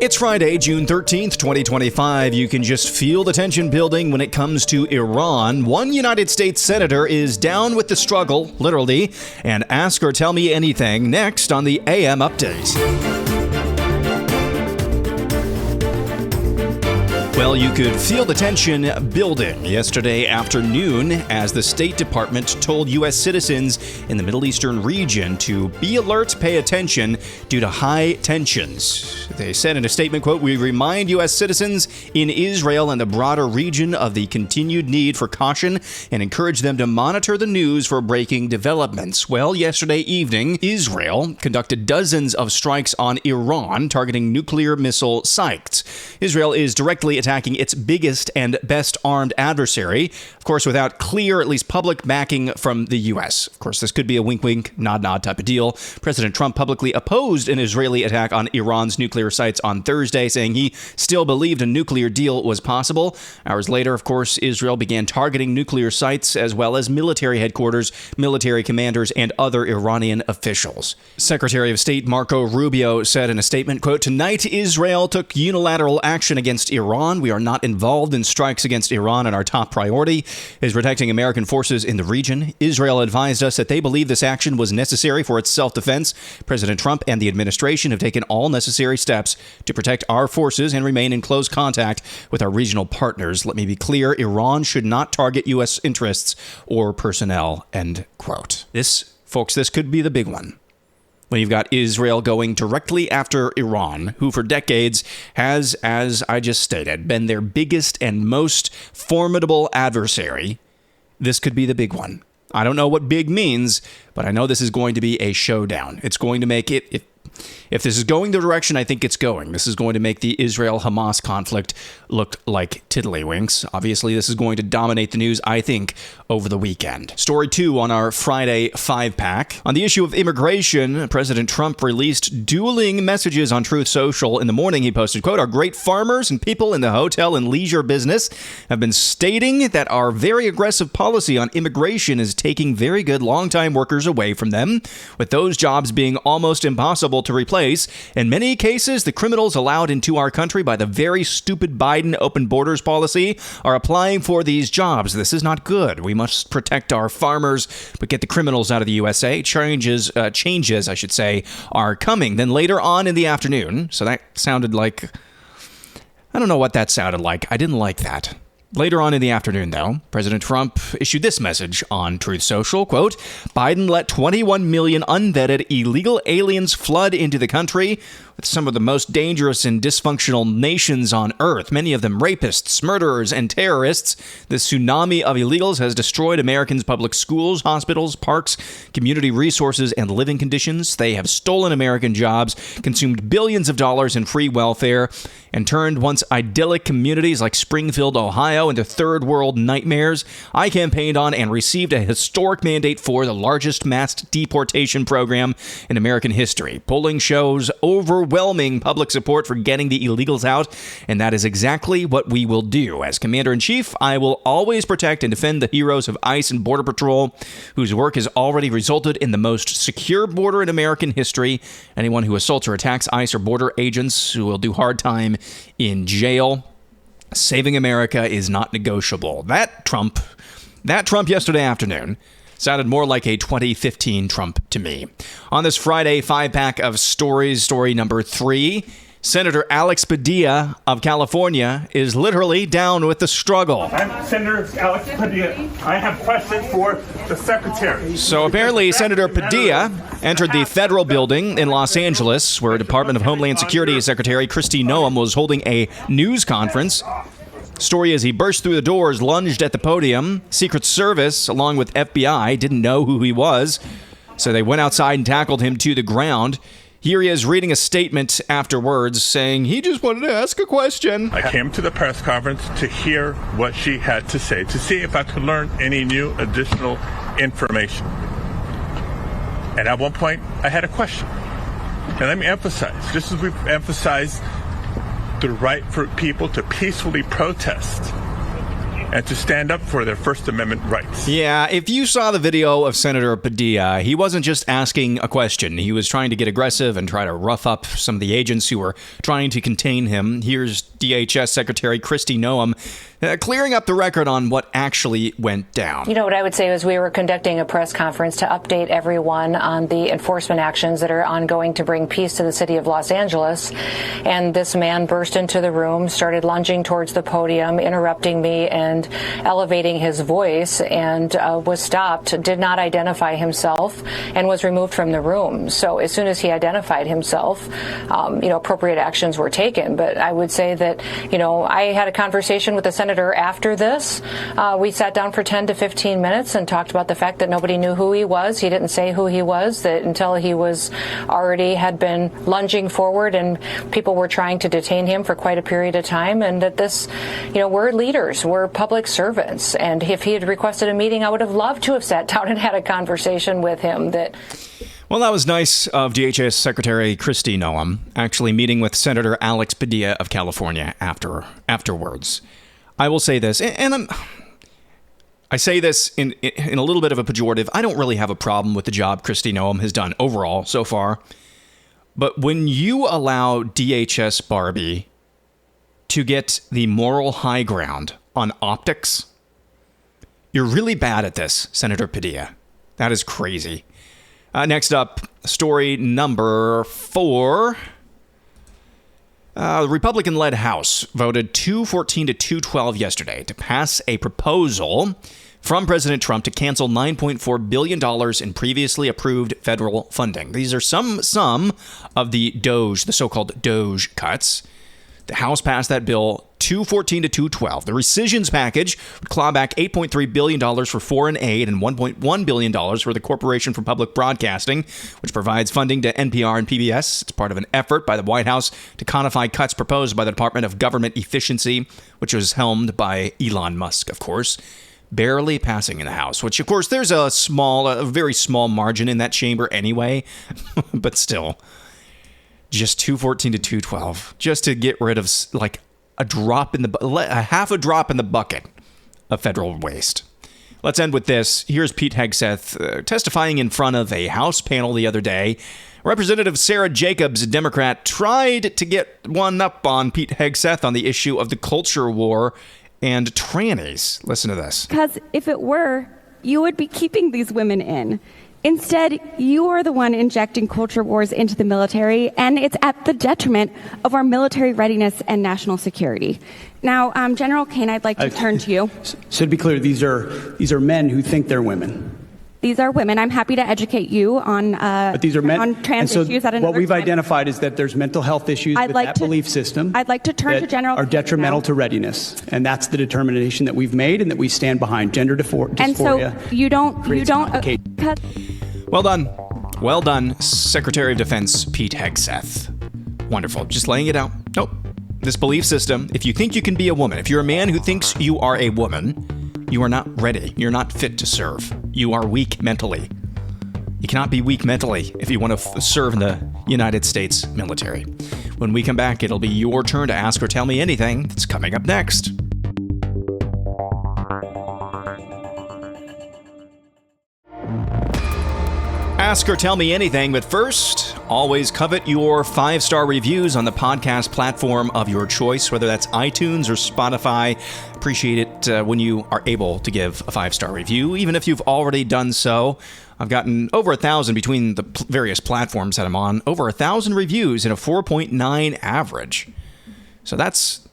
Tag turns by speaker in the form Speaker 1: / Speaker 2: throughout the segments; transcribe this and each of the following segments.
Speaker 1: It's Friday, June 13th, 2025. You can just feel the tension building when it comes to Iran. One United States senator is down with the struggle, literally, and Ask or Tell Me Anything next on the AM Update. Well, you could feel the tension building yesterday afternoon as the State Department told U.S. citizens in the Middle Eastern region to be alert, pay attention due to high tensions. They said in a statement, quote, "We remind U.S. citizens in Israel and the broader region of the continued need for caution and encourage them to monitor the news for breaking developments." Well, yesterday evening, Israel conducted dozens of strikes on Iran targeting nuclear missile sites. Israel is directly attacking its biggest and best armed adversary, of course, without clear, at least public backing from the U.S. Of course, this could be a wink-wink, nod-nod type of deal. President Trump publicly opposed an Israeli attack on Iran's nuclear sites on Thursday, saying he still believed a nuclear deal was possible. Hours later, of course, Israel began targeting nuclear sites as well as military headquarters, military commanders, and other Iranian officials. Secretary of State Marco Rubio said in a statement, quote, "Tonight, Israel took unilateral action against Iran. We are not involved in strikes against Iran, and our top priority is protecting American forces in the region. Israel advised us that they believe this action was necessary for its self-defense. President Trump and the administration have taken all necessary steps to protect our forces and remain in close contact with our regional partners. Let me be clear, Iran should not target U.S. interests or personnel," end quote. This, folks, this could be the big one. When you've got Israel going directly after Iran, who for decades has, as I just stated, been their biggest and most formidable adversary, this could be the big one. I don't know what big means, but I know this is going to be a showdown. It's going to make it, if this is going the direction I think it's going, this is going to make the Israel-Hamas conflict look like tiddlywinks. Obviously, this is going to dominate the news, I think, over the weekend. Story 2 on our Friday 5-pack. On the issue of immigration, President Trump released dueling messages on Truth Social. In the morning, he posted, quote, "Our great farmers and people in the hotel and leisure business have been stating that our very aggressive policy on immigration is taking very good long-time workers away from them, with those jobs being almost impossible to replace. In many cases, the criminals allowed into our country by the very stupid Biden open borders policy are applying for these jobs. This is not good. We must protect our farmers, but get the criminals out of the USA. Changes, I should say, are coming." Then later on in the afternoon, so that sounded like, I don't know what that sounded like. I didn't like that. Later on in the afternoon, though, President Trump issued this message on Truth Social, quote, "Biden let 21 million unvetted illegal aliens flood into the country with some of the most dangerous and dysfunctional nations on earth, many of them rapists, murderers, and terrorists. The tsunami of illegals has destroyed Americans' public schools, hospitals, parks, community resources, and living conditions. They have stolen American jobs, consumed billions of dollars in free welfare, and turned once idyllic communities like Springfield, Ohio, into third world nightmares. I campaigned on and received a historic mandate for the largest mass deportation program in American history. Polling shows overwhelming public support for getting the illegals out, and that is exactly what we will do. As Commander-in-Chief, I will always protect and defend the heroes of ICE and Border Patrol, whose work has already resulted in the most secure border in American history. Anyone who assaults or attacks ICE or border agents who will do hard time in jail. Saving America is not negotiable." That Trump yesterday afternoon sounded more like a 2015 Trump to me. On this Friday 5-pack of stories, story number 3, Senator Alex Padilla of California is literally down with the struggle.
Speaker 2: I'm Senator Alex Padilla. I have questions for the Secretary.
Speaker 1: So apparently Senator Padilla entered the federal building in Los Angeles, where Department of Homeland Security Secretary Kristi Noem was holding a news conference. Story is he burst through the doors, lunged at the podium. Secret Service, along with FBI, didn't know who he was, so they went outside and tackled him to the ground. Here he is reading a statement afterwards saying he just wanted to ask a question.
Speaker 2: I came to the press conference to hear what she had to say, to see if I could learn any new additional information. And at one point, I had a question. And let me emphasize, just as we've emphasized the right for people to peacefully protest and to stand up for their First Amendment rights.
Speaker 1: Yeah, if you saw the video of Senator Padilla, he wasn't just asking a question. He was trying to get aggressive and try to rough up some of the agents who were trying to contain him. Here's DHS Secretary Kristi Noem clearing up the record on what actually went down.
Speaker 3: You know, what I would say is we were conducting a press conference to update everyone on the enforcement actions that are ongoing to bring peace to the city of Los Angeles. And this man burst into the room, started lunging towards the podium, interrupting me and elevating his voice, and was stopped, did not identify himself, and was removed from the room. So as soon as he identified himself, appropriate actions were taken. But I would say that, I had a conversation with the senator after this. We sat down for 10 to 15 minutes and talked about the fact that nobody knew who he was. He didn't say who he was, that until he was already had been lunging forward and people were trying to detain him for quite a period of time, and that this, we're leaders, we're public servants. And if he had requested a meeting, I would have loved to have sat down and had a conversation with him.
Speaker 1: Well, that was nice of DHS Secretary Kristi Noem actually meeting with Senator Alex Padilla of California afterwards. I will say this, and I say this in a little bit of a pejorative. I don't really have a problem with the job Kristi Noem has done overall so far. But when you allow DHS Barbie to get the moral high ground on optics, you're really bad at this, Senator Padilla. That is crazy. Next up, story number 4. The Republican-led House voted 214 to 212 yesterday to pass a proposal from President Trump to cancel $9.4 billion in previously approved federal funding. These are some of the DOGE, the so-called DOGE cuts. The House passed that bill 214 to 212. The rescissions package would claw back $8.3 billion for foreign aid and $1.1 billion for the Corporation for Public Broadcasting, which provides funding to NPR and PBS. It's part of an effort by the White House to codify cuts proposed by the Department of Government Efficiency, which was helmed by Elon Musk, of course, barely passing in the House, which, of course, there's a very small margin in that chamber anyway, but still. Just 214 to 212, just to get rid of like a half a drop in the bucket of federal waste. Let's end with this. Here's Pete Hegseth testifying in front of a House panel the other day. Representative Sarah Jacobs, a Democrat, tried to get one up on Pete Hegseth on the issue of the culture war and trannies. Listen to this.
Speaker 4: Because if it were, you would be keeping these women in. Instead, you are the one injecting culture wars into the military, and it's at the detriment of our military readiness and national security. Now, General Kane, I'd like to turn to you.
Speaker 5: So to be clear, these are men who think they're women.
Speaker 4: These are women. I'm happy to educate you on
Speaker 5: but these are men,
Speaker 4: on trans issues at another
Speaker 5: what we've
Speaker 4: time.
Speaker 5: identified is that there's mental health issues with that belief system.
Speaker 4: I'd like to turn to General
Speaker 5: are detrimental
Speaker 4: now.
Speaker 5: To readiness, and that's the determination that we've made and that we stand behind. Gender dysphoria.
Speaker 4: And so you don't.
Speaker 1: Well done, Secretary of Defense Pete Hegseth. Wonderful. Just laying it out. Nope. This belief system, if you think you can be a woman, if you're a man who thinks you are a woman, you are not ready. You're not fit to serve. You are weak mentally. You cannot be weak mentally if you want to serve in the United States military. When we come back, it'll be your turn to ask or tell me anything. That's coming up next. Ask or tell me anything, but first, always covet your 5-star reviews on the podcast platform of your choice, whether that's iTunes or Spotify. Appreciate it when you are able to give a 5-star review, even if you've already done so. I've gotten over 1,000 between the various platforms that I'm on, over 1,000 reviews and a 4.9 average. So that's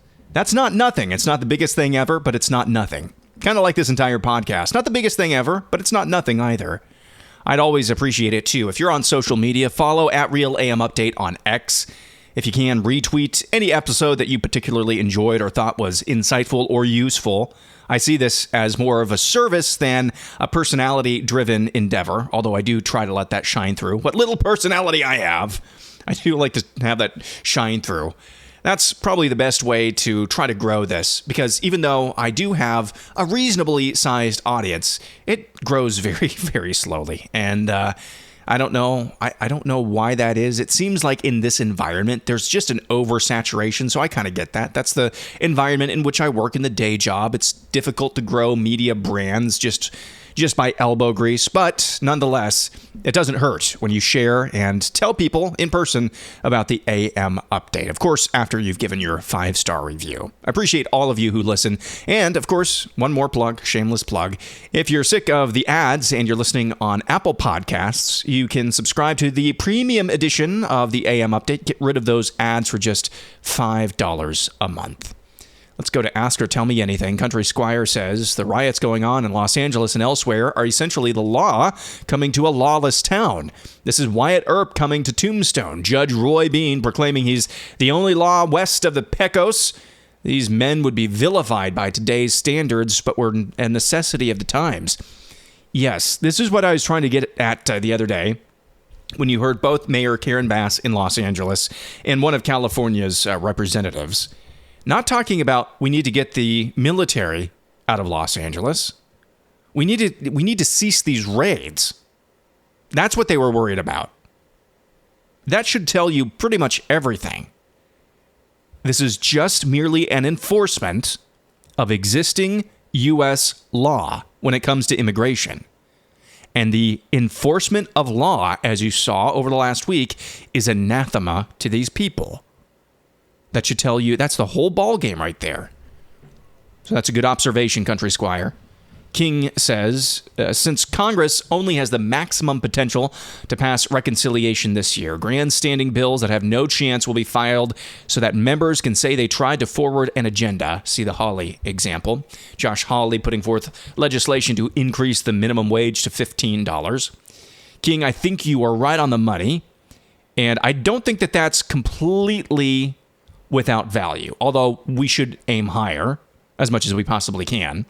Speaker 1: not nothing. It's not the biggest thing ever, but it's not nothing. Kind of like this entire podcast. Not the biggest thing ever, but it's not nothing either. I'd always appreciate it, too. If you're on social media, follow @RealAMUpdate on X. If you can, retweet any episode that you particularly enjoyed or thought was insightful or useful. I see this as more of a service than a personality-driven endeavor, although I do try to let that shine through. What little personality I have, I do like to have that shine through. That's probably the best way to try to grow this, because even though I do have a reasonably sized audience, it grows very, very slowly. And I I don't know. I don't know why that is. It seems like in this environment, there's just an oversaturation. So I kind of get that. That's the environment in which I work in the day job. It's difficult to grow media brands just by elbow grease. But nonetheless, it doesn't hurt when you share and tell people in person about the AM update. Of course, after you've given your 5-star review. I appreciate all of you who listen. And of course, one more plug, shameless plug. If you're sick of the ads and you're listening on Apple Podcasts, you can subscribe to the premium edition of the AM update. Get rid of those ads for just $5 a month. Let's go to Ask or Tell Me Anything. Country Squire says the riots going on in Los Angeles and elsewhere are essentially the law coming to a lawless town. This is Wyatt Earp coming to Tombstone. Judge Roy Bean proclaiming he's the only law west of the Pecos. These men would be vilified by today's standards, but were a necessity of the times. Yes, this is what I was trying to get at the other day when you heard both Mayor Karen Bass in Los Angeles and one of California's representatives not talking about we need to get the military out of Los Angeles. We need to cease these raids. That's what they were worried about. That should tell you pretty much everything. This is just merely an enforcement of existing U.S. law when it comes to immigration. And the enforcement of law, as you saw over the last week, is anathema to these people. That should tell you that's the whole ball game right there. So that's a good observation, Country Squire. King says, since Congress only has the maximum potential to pass reconciliation this year, grandstanding bills that have no chance will be filed so that members can say they tried to forward an agenda. See the Hawley example. Josh Hawley putting forth legislation to increase the minimum wage to $15. King, I think you are right on the money. And I don't think that that's completely without value, although we should aim higher as much as we possibly can.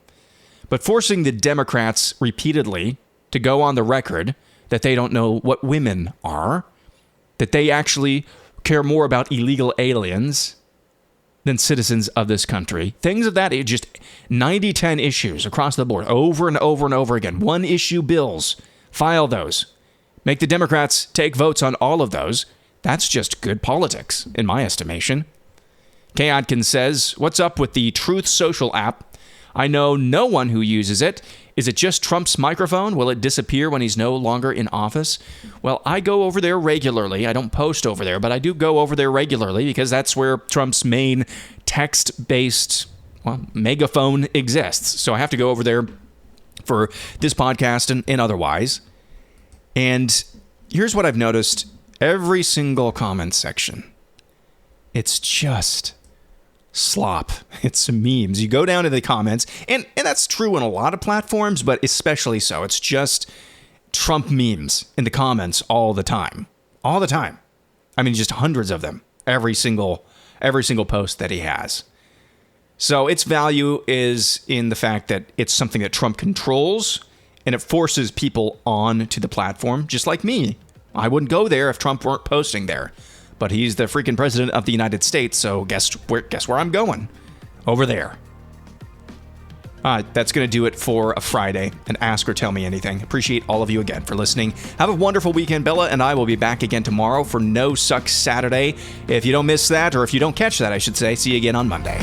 Speaker 1: But forcing the Democrats repeatedly to go on the record that they don't know what women are, that they actually care more about illegal aliens than citizens of this country, things of that age, just 90-10 issues across the board, over and over and over again. One issue bills, file those. Make the Democrats take votes on all of those. That's just good politics, in my estimation. Kay Adkins says, what's up with the Truth Social app? I know no one who uses it. Is it just Trump's microphone? Will it disappear when he's no longer in office? Well, I go over there regularly. I don't post over there, but I do go over there regularly because that's where Trump's main text-based megaphone exists. So I have to go over there for this podcast and otherwise. And here's what I've noticed. Every single comment section, it's just slop. It's memes. You go down to the comments, and that's true in a lot of platforms, but especially so. It's just Trump memes in the comments all the time. All the time. I mean, just hundreds of them. Every single post that he has. So its value is in the fact that it's something that Trump controls, and it forces people on to the platform, just like me. I wouldn't go there if Trump weren't posting there. But he's the freaking president of the United States, so guess where I'm going? Over there. That's going to do it for a Friday, and Ask or Tell Me Anything. Appreciate all of you again for listening. Have a wonderful weekend. Bella and I will be back again tomorrow for No Sucks Saturday. If you don't miss that, or if you don't catch that, I should say, see you again on Monday.